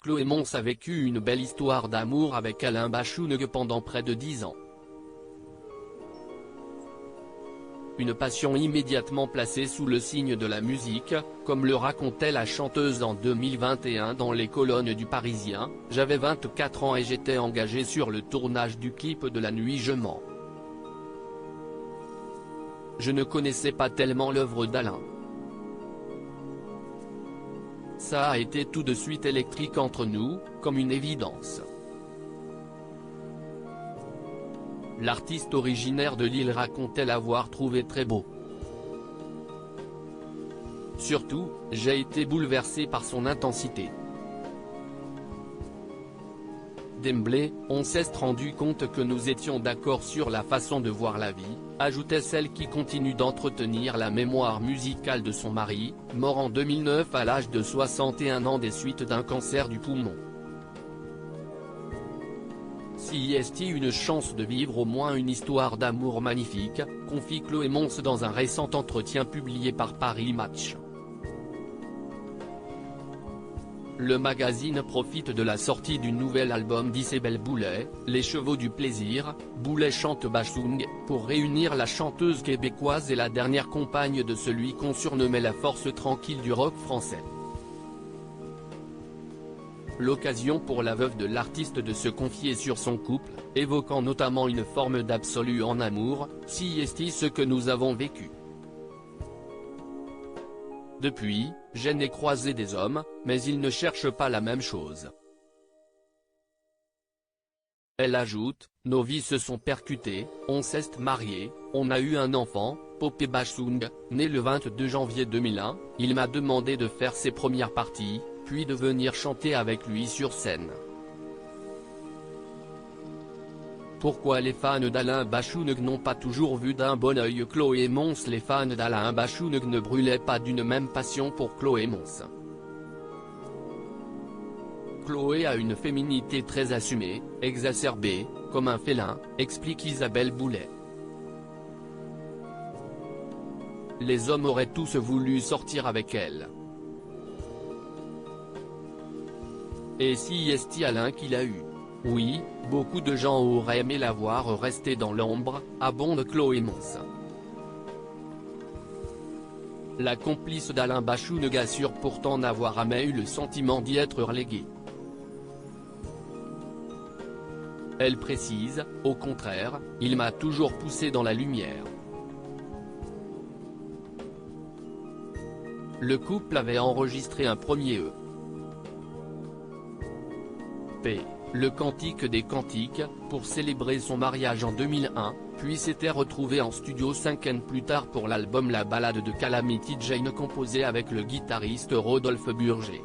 Chloé Mons a vécu une belle histoire d'amour avec Alain Bashung pendant près de 10 ans. Une passion immédiatement placée sous le signe de la musique, comme le racontait la chanteuse en 2021 dans les colonnes du Parisien. « J'avais 24 ans et j'étais engagée sur le tournage du clip de La Nuit je mens. Je ne connaissais pas tellement l'œuvre d'Alain. Ça a été tout de suite électrique entre nous, comme une évidence. » L'artiste originaire de Lille racontait l'avoir trouvé très beau. Surtout, j'ai été bouleversé par son intensité. D'emblée, on s'est rendu compte que nous étions d'accord sur la façon de voir la vie, ajoutait celle qui continue d'entretenir la mémoire musicale de son mari, mort en 2009 à l'âge de 61 ans des suites d'un cancer du poumon. Si est-il une chance de vivre au moins une histoire d'amour magnifique, confie Chloé Mons dans un récent entretien publié par Paris Match. Le magazine profite de la sortie du nouvel album d'Isabelle Boulay, Les Chevaux du Plaisir, Boulay chante Bashung, pour réunir la chanteuse québécoise et la dernière compagne de celui qu'on surnommait la force tranquille du rock français. L'occasion pour la veuve de l'artiste de se confier sur son couple, évoquant notamment une forme d'absolu en amour, si est ce que nous avons vécu. Depuis, je n'ai croisé des hommes, mais ils ne cherchent pas la même chose. Elle ajoute, nos vies se sont percutées, on s'est mariés, on a eu un enfant, Popé Bashung, né le 22 janvier 2001, il m'a demandé de faire ses premières parties, puis de venir chanter avec lui sur scène. Pourquoi les fans d'Alain Bashung n'ont pas toujours vu d'un bon œil Chloé Mons? Les fans d'Alain Bashung ne brûlaient pas d'une même passion pour Chloé Mons. Chloé a une féminité très assumée, exacerbée, comme un félin, explique Isabelle Boulay. Les hommes auraient tous voulu sortir avec elle. Et si est-il Alain qui l'a eu? Oui, beaucoup de gens auraient aimé la voir rester dans l'ombre, abonde Chloé Mons. La complice d'Alain Bashung assure pourtant n'avoir jamais eu le sentiment d'y être reléguée. Elle précise, au contraire, il m'a toujours poussé dans la lumière. Le couple avait enregistré un premier EP, le Cantique des Cantiques, pour célébrer son mariage en 2001, puis s'était retrouvé en studio 5 ans plus tard pour l'album La Ballade de Calamity Jane composé avec le guitariste Rodolphe Burger.